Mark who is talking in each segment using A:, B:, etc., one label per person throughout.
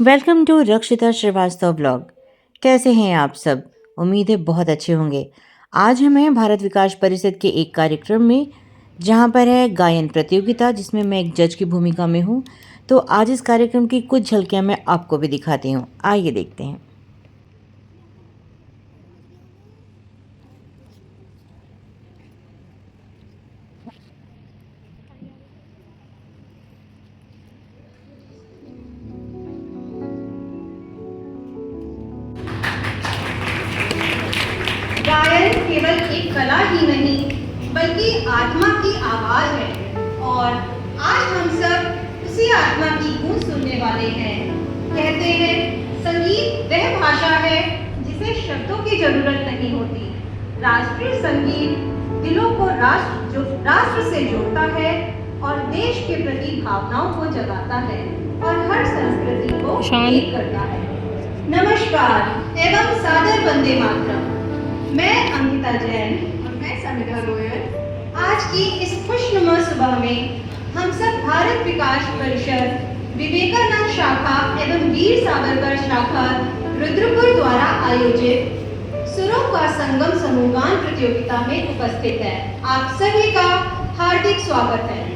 A: Welcome to रक्षिता Srivastava blog. कैसे हैं आप सब? उम्मीद है बहुत अच्छे होंगे। आज हम हैं भारत विकास परिषद के एक कार्यक्रम में, जहां पर है गायन प्रतियोगिता, जिसमें मैं एक जज की भूमिका में हूं। तो आज इस कार्यक्रम की कुछ झलकियां मैं आपको भी दिखाती हूं। आइए देखते हैं।
B: गायन केवल एक कला ही नहीं बल्कि आत्मा की आवाज है और आज हम सब उसी आत्मा की गूंज सुनने वाले हैं। कहते हैं संगीत वह भाषा है जिसे शब्दों की जरूरत नहीं होती। राष्ट्रीय संगीत दिलों को राष्ट्र से जोड़ता है और देश के प्रति भावनाओं को जगाता है और हर संस्कृति को एक करता है। नमस्कार एवं सादर वंदे मातरम। मैं अंकिता जैन
C: और मैं समिधा गोयल।
B: आज की इस खुशनुमा सुबह में हम सब भारत विकास परिषद विवेकानंद शाखा एवं वीर सावरकर शाखा रुद्रपुर द्वारा आयोजित सुरों का संगम समूहगान प्रतियोगिता में उपस्थित है। आप सभी का हार्दिक स्वागत है।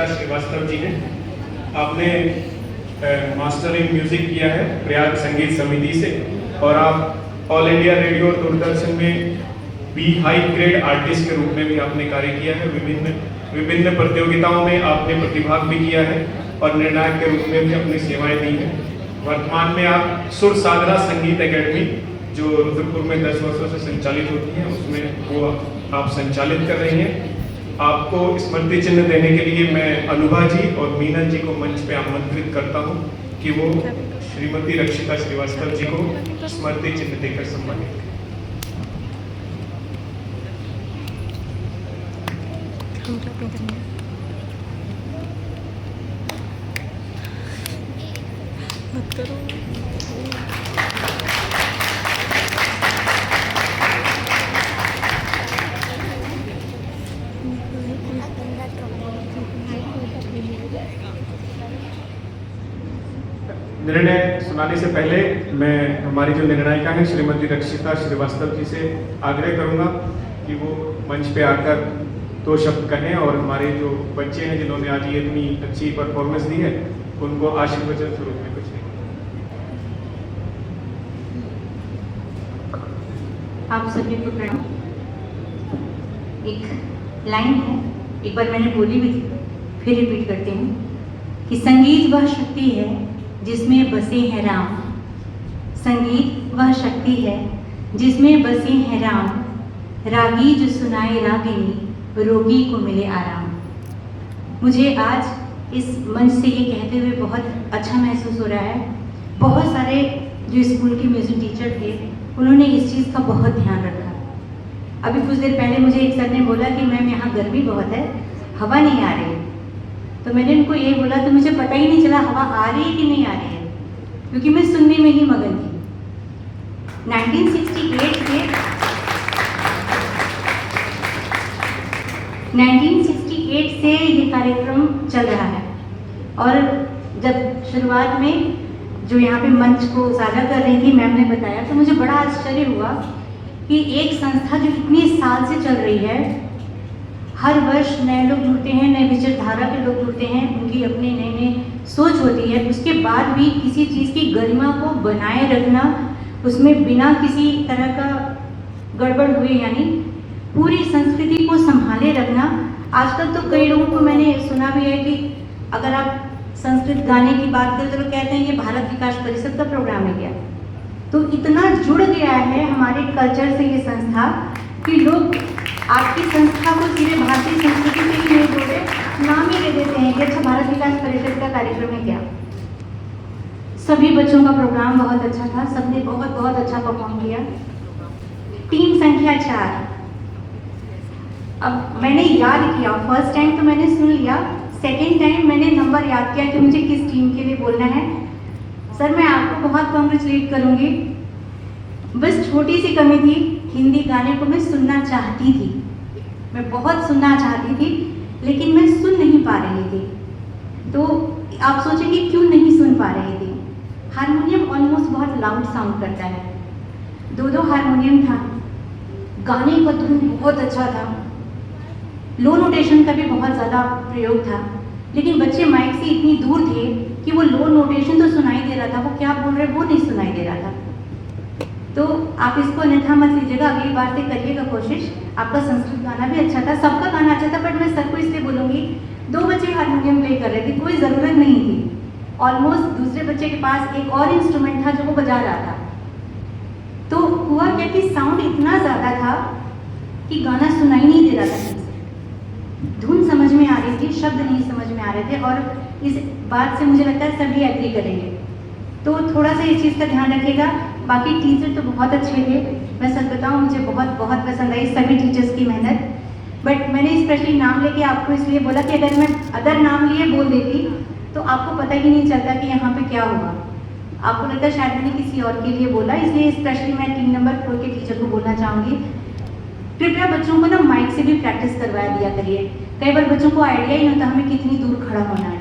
D: श्रीवास्तव जी हैं। आपने मास्टर इन म्यूजिक किया है प्रयाग संगीत समिति से और आप ऑल इंडिया रेडियो और दूरदर्शन में बी हाई ग्रेड आर्टिस्ट के रूप में भी आपने कार्य किया है। विभिन्न प्रतियोगिताओं में आपने प्रतिभाग भी किया है और निर्णायक के रूप में भी अपनी सेवाएं दी हैं। वर्तमान में आप सुर साधना संगीत एकेडमी जो रुद्रपुर में 10 वर्षों से संचालित होती है उसमें वो आप संचालित कर रही हैं। आपको स्मृति चिन्ह देने के लिए मैं अनुभा जी और मीना जी को मंच पे आमंत्रित करता हूं कि वो श्रीमती रक्षिता श्रीवास्तव जी को स्मृति चिन्ह देकर सम्मानित करें। निर्णय सुनाने से पहले मैं हमारी जो निर्णायिका हैं श्रीमती रक्षिता श्रीवास्तव जी से आग्रह करूंगा कि वो मंच पे आकर 2 शब्द कहें और हमारे जो बच्चे हैं जिन्होंने आज ये इतनी अच्छी परफॉर्मेंस दी है उनको आशीर्वचन स्वरूप में कुछ दें।
E: आप सभी को प्रणाम। एक लाइन है, एक बार मैंने बोली भी थी, फिर रिपीट करते हैं कि संगीत वह शक्ति है जिसमें बसे हैं राम। संगीत वह शक्ति है जिसमें बसे हैं राम। रागी जो सुनाए रागिनी, रोगी को मिले आराम। मुझे आज इस मंच से ये कहते हुए बहुत अच्छा महसूस हो रहा है। बहुत सारे जो स्कूल के म्यूजिक टीचर थे उन्होंने इस चीज़ का बहुत ध्यान रखा। अभी कुछ देर पहले मुझे एक सर ने बोला कि मैम यहाँ गर्मी बहुत है, हवा नहीं आ रही। तो मैंने उनको ये बोला तो मुझे पता ही नहीं चला हवा आ रही है कि नहीं आ रही है, क्योंकि मैं सुनने में ही मगन थी। 1968 से ये कार्यक्रम चल रहा है और जब शुरुआत में जो यहाँ पे मंच को साझा कर रही थी मैम ने बताया तो मुझे बड़ा आश्चर्य हुआ कि एक संस्था जो इतने साल से चल रही है, हर वर्ष नए लोग जुड़ते हैं, नए विचारधारा के लोग जुड़ते हैं, उनकी अपनी नई नई सोच होती है, उसके बाद भी किसी चीज़ की गरिमा को बनाए रखना, उसमें बिना किसी तरह का गड़बड़ हुए यानी पूरी संस्कृति को संभाले रखना। आजकल तो कई लोगों को मैंने सुना भी है कि अगर आप संस्कृत गाने की बात करें तो लोग कहते हैं ये भारत विकास परिषद का प्रोग्राम है क्या। तो इतना जुड़ गया है हमारे कल्चर से ये संस्था कि लोग आपकी संस्था को सीधे भारतीय संस्कृति से ही नहीं जोड़े, नाम ही दे देते हैं कि अच्छा भारत विकास परिषद का कार्यक्रम है क्या। सभी बच्चों का प्रोग्राम बहुत अच्छा था, सबने बहुत बहुत अच्छा परफॉर्म किया। टीम संख्या 4। अब मैंने याद किया, फर्स्ट टाइम तो मैंने सुन लिया, सेकेंड टाइम मैंने नंबर याद किया कि मुझे किस टीम के लिए बोलना है। सर मैं आपको बहुत कॉन्ग्रेचुलेट करूँगी। बस छोटी सी कमी थी, हिंदी गाने को मैं सुनना चाहती थी, मैं बहुत सुनना चाहती थी, लेकिन मैं सुन नहीं पा रही थी। तो आप सोचेंगे क्यों नहीं सुन पा रही थी। हारमोनियम ऑलमोस्ट बहुत लाउड साउंड करता है, 2 हारमोनियम था, गाने का धुन बहुत अच्छा था, लो नोटेशन का भी बहुत ज़्यादा प्रयोग था, लेकिन बच्चे माइक से इतनी दूर थे कि वो लो नोटेशन तो सुनाई दे रहा था, वो क्या बोल रहे वो नहीं सुनाई दे रहा था। तो आप इसको अन्यथा मत लीजिएगा, अगली बार से करिएगा कोशिश। आपका संस्कृत गाना भी अच्छा था, सबका गाना अच्छा था, बट मैं सर को इसलिए बोलूँगी 2 बच्चे हारमोनियम प्ले कर रहे थे, कोई ज़रूरत नहीं थी। ऑलमोस्ट दूसरे बच्चे के पास एक और इंस्ट्रूमेंट था जो वो बजा रहा था। तो हुआ क्या कि साउंड इतना ज़्यादा था कि गाना सुनाई नहीं दे रहा था, धुन समझ में आ रही थी, शब्द नहीं समझ में आ रहे थे, और इस बात से मुझे लगता है सभी एग्री करेंगे। तो थोड़ा सा इस चीज़ का ध्यान रखिएगा। बाकी टीचर तो बहुत अच्छे थे, मैं सच बताऊँ मुझे बहुत बहुत पसंद आई सभी टीचर्स की मेहनत। बट मैंने स्पेशली नाम लेके आपको इसलिए बोला कि अगर मैं अदर नाम लिए बोल देती तो आपको पता ही नहीं चलता कि यहाँ पे क्या हुआ। आपको लगता है शायद मैंने किसी और के लिए बोला, इसलिए स्पेशली मैं 3 नंबर खोल के टीचर को बोलना चाहूँगी, कृपया बच्चों को ना माइक से भी प्रैक्टिस करवा दिया करिए। कई बार बच्चों को आइडिया ही नहीं होता हमें कितनी दूर खड़ा होना है,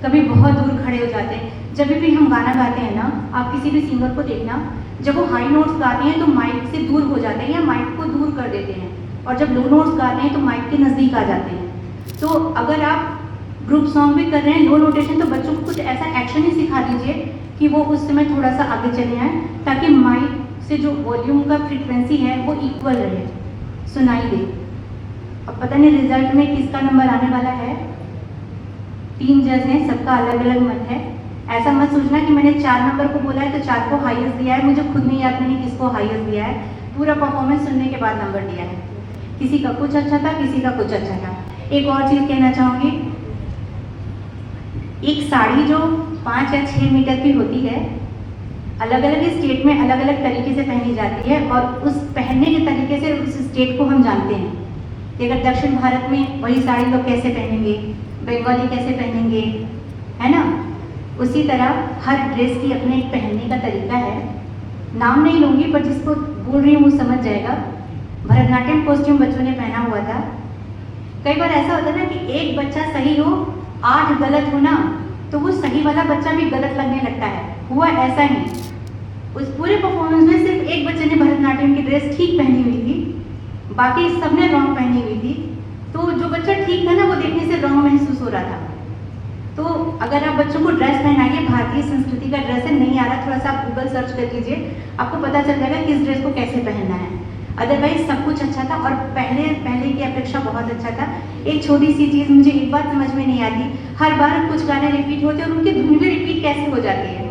E: कभी बहुत दूर खड़े हो जाते हैं। जब भी हम गाना गाते हैं ना, आप किसी भी सिंगर को देखना, जब वो हाई नोट्स गाते हैं तो माइक से दूर हो जाते हैं या माइक को दूर कर देते हैं, और जब लो नोट्स गाते हैं तो माइक के नज़दीक आ जाते हैं। तो अगर आप ग्रुप सॉन्ग भी कर रहे हैं लो नोटेशन, तो बच्चों को कुछ ऐसा एक्शन ही सिखा दीजिए कि वो उस समय थोड़ा सा आगे चले आएँ, ताकि माइक से जो वॉल्यूम का फ्रीक्वेंसी है वो इक्वल रहे, सुनाई दे। अब पता नहीं रिजल्ट में किसका नंबर आने वाला है, 3 जज हैं, सबका अलग अलग मत है। ऐसा मत सोचना कि मैंने 4 नंबर को बोला है तो 4 को हाईएस्ट दिया है, मुझे खुद नहीं याद मैंने किसको हाईएस्ट दिया है, पूरा परफॉर्मेंस सुनने के बाद नंबर दिया है। किसी का कुछ अच्छा था, किसी का कुछ अच्छा था। एक और चीज़ कहना चाहूँगी, एक साड़ी जो 5 या 6 मीटर की होती है, अलग अलग स्टेट में अलग अलग तरीके से पहनी जाती है, और उस पहनने के तरीके से उस स्टेट को हम जानते हैं। कि अगर दक्षिण भारत में वही साड़ी लोग कैसे पहनेंगे, बंगाली कैसे पहनेंगे, है ना। उसी तरह हर ड्रेस की अपने एक पहनने का तरीका है। नाम नहीं लूँगी पर जिसको बोल रही हूँ वो समझ जाएगा। भरतनाट्यम कॉस्ट्यूम बच्चों ने पहना हुआ था। कई बार ऐसा होता है ना कि एक बच्चा सही हो 8 गलत हो ना, तो वो सही वाला बच्चा भी गलत लगने लगता है। हुआ ऐसा ही, उस पूरे परफॉर्मेंस में सिर्फ एक बच्चे ने भरतनाट्यम की ड्रेस ठीक पहनी हुई थी, बाकी सबने रॉन्ग पहनी हुई थी। तो जो बच्चा ठीक था ना वो देखने से रॉन्ग महसूस हो रहा था। तो अगर आप बच्चों को ड्रेस पहनाइए, भारतीय संस्कृति का ड्रेस है, नहीं आ रहा थोड़ा सा आप गूगल सर्च कर लीजिए, आपको पता चल जाएगा किस ड्रेस को कैसे पहनना है। अदरवाइज सब कुछ अच्छा था और पहले की अपेक्षा बहुत अच्छा था। एक छोटी सी चीज़ मुझे एक बात समझ में नहीं आती, हर बार कुछ गाने रिपीट होते हैं और उनकी धुन भी रिपीट कैसे हो जाती है।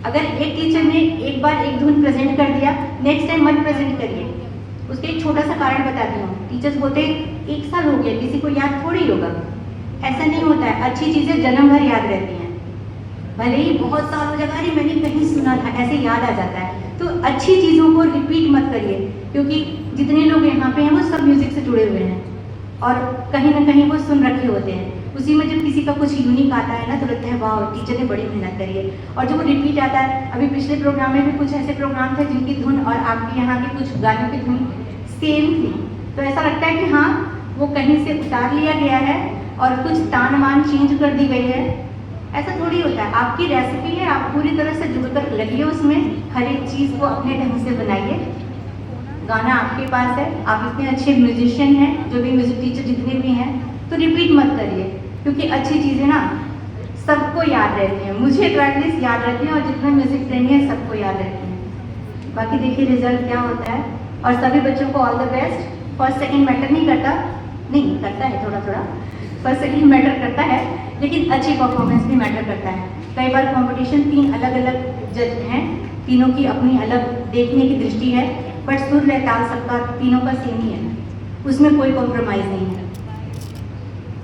E: अगर एक टीचर ने एक बार एक धुन प्रेजेंट कर दिया, नेक्स्ट टाइम मत प्रेजेंट करिए। उसके एक छोटा सा कारण बताती हूँ। टीचर्स बोलते हैं 1 साल हो गया, किसी को याद थोड़ी होगा। ऐसा नहीं होता है, अच्छी चीज़ें जन्म भर याद रहती हैं। भले ही बहुत साल हो जाएगा, अरे मैंने कहीं सुना था, ऐसे याद आ जाता है। तो अच्छी चीज़ों को रिपीट मत करिए, क्योंकि जितने लोग यहाँ पे हैं वो सब म्यूज़िक से जुड़े हुए हैं और कहीं ना कहीं वो सुन रखे होते हैं। उसी में जब किसी का कुछ यूनिक आता है ना तो लगता है वाह टीचर ने बड़ी मेहनत करी है। और जब वो रिपीट आता है, अभी पिछले प्रोग्राम में भी कुछ ऐसे प्रोग्राम थे जिनकी धुन और आपके यहाँ के कुछ गानों की धुन सेम थी, तो ऐसा लगता है कि हाँ वो कहीं से उतार लिया गया है और कुछ तान मान चेंज कर दी गई है। ऐसा थोड़ी होता है। आपकी रेसिपी है, आप पूरी तरह से जुड़कर लगिए उसमें, हर एक चीज़ को अपने ढंग से बनाइए। गाना आपके पास है, आप इतने अच्छे म्यूजिशियन हैं, जो भी म्यूजिक टीचर जितने भी हैं, तो रिपीट मत करिए, क्योंकि अच्छी चीज़ें ना सबको याद रहती हैं। मुझे तो एटलीस्ट याद रहती हैं और जितने म्यूजिक प्रेमी हैं सबको याद रहती हैं। बाकी देखिए रिजल्ट क्या होता है। और सभी बच्चों को all the best. First second matter नहीं करता, नहीं करता है थोड़ा थोड़ा, फर्स्ट सेकंड मैटर करता है, लेकिन अच्छी परफॉर्मेंस भी मैटर करता है। कई बार कंपटीशन 3 अलग अलग जज हैं, तीनों की अपनी अलग देखने की दृष्टि है, बट सुर लय ताल सबका तीनों का सेम ही है, उसमें कोई कॉम्प्रोमाइज़ नहीं है।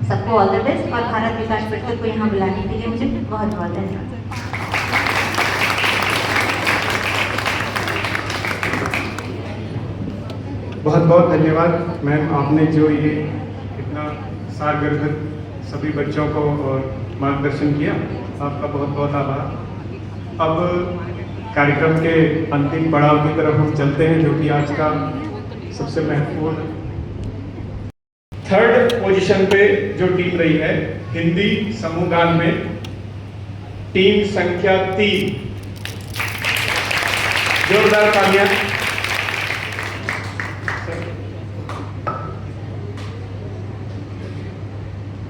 E: सबको ऑल द बेस्ट और भारत विकास परिषद को यहाँ बुलाने के लिए मुझे बहुत बहुत धन्यवाद।
D: बहुत बहुत धन्यवाद मैम, आपने जो ये इतना सारगर्भित सभी बच्चों को और मार्गदर्शन किया, आपका बहुत बहुत आभार। अब कार्यक्रम के अंतिम पड़ाव की तरफ हम चलते हैं, जो कि आज का सबसे महत्वपूर्ण 3rd पोजीशन पे जो टीम रही है हिंदी समूह गान में, टीम संख्या 3, जोरदार तालियां।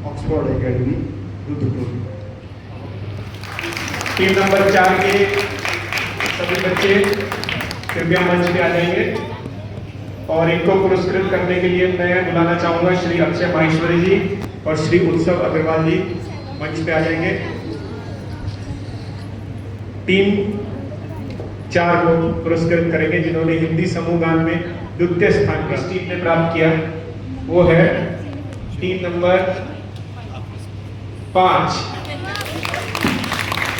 F: Oxford academy Rudrapur.
D: Team number 4 के सभी बच्चे कृपया मंच पे आ जाएंगे और इनको पुरस्कृत करने के लिए मैं बुलाना चाहूंगा श्री अक्षय माहेश्वरी जी और श्री उत्सव अग्रवाल जी मंच पे आ जाएंगे। टीम 4 को पुरस्कृत करेंगे जिन्होंने हिंदी समूह गान में द्वितीय स्थान इस टीम ने प्राप्त किया, वो है टीम नंबर 5।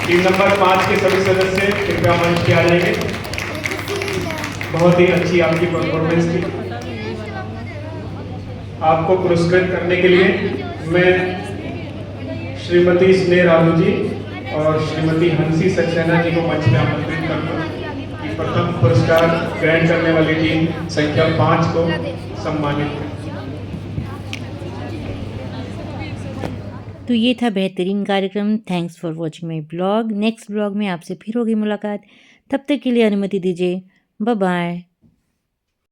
D: टीम नंबर 5 के सभी सदस्य कृपया मंच पे आ जाएंगे। बहुत ही अच्छी आपकी परफॉर्मेंस थी। आपको पुरस्कृत करने के लिए मैं श्रीमती स्नेह राजू जी और श्रीमती हंसी सक्सेना जी को मंच पे आमंत्रित करूंगा कि प्रथम पुरस्कार ग्रहण करने वाली टीम संख्या 5 को सम्मानित करें।
A: तो ये था बेहतरीन कार्यक्रम। Thanks for watching my blog. Next blog में आपसे फिर होगी मुलाकात। तब तक के लिए अनुमति दीजिए। Bye bye.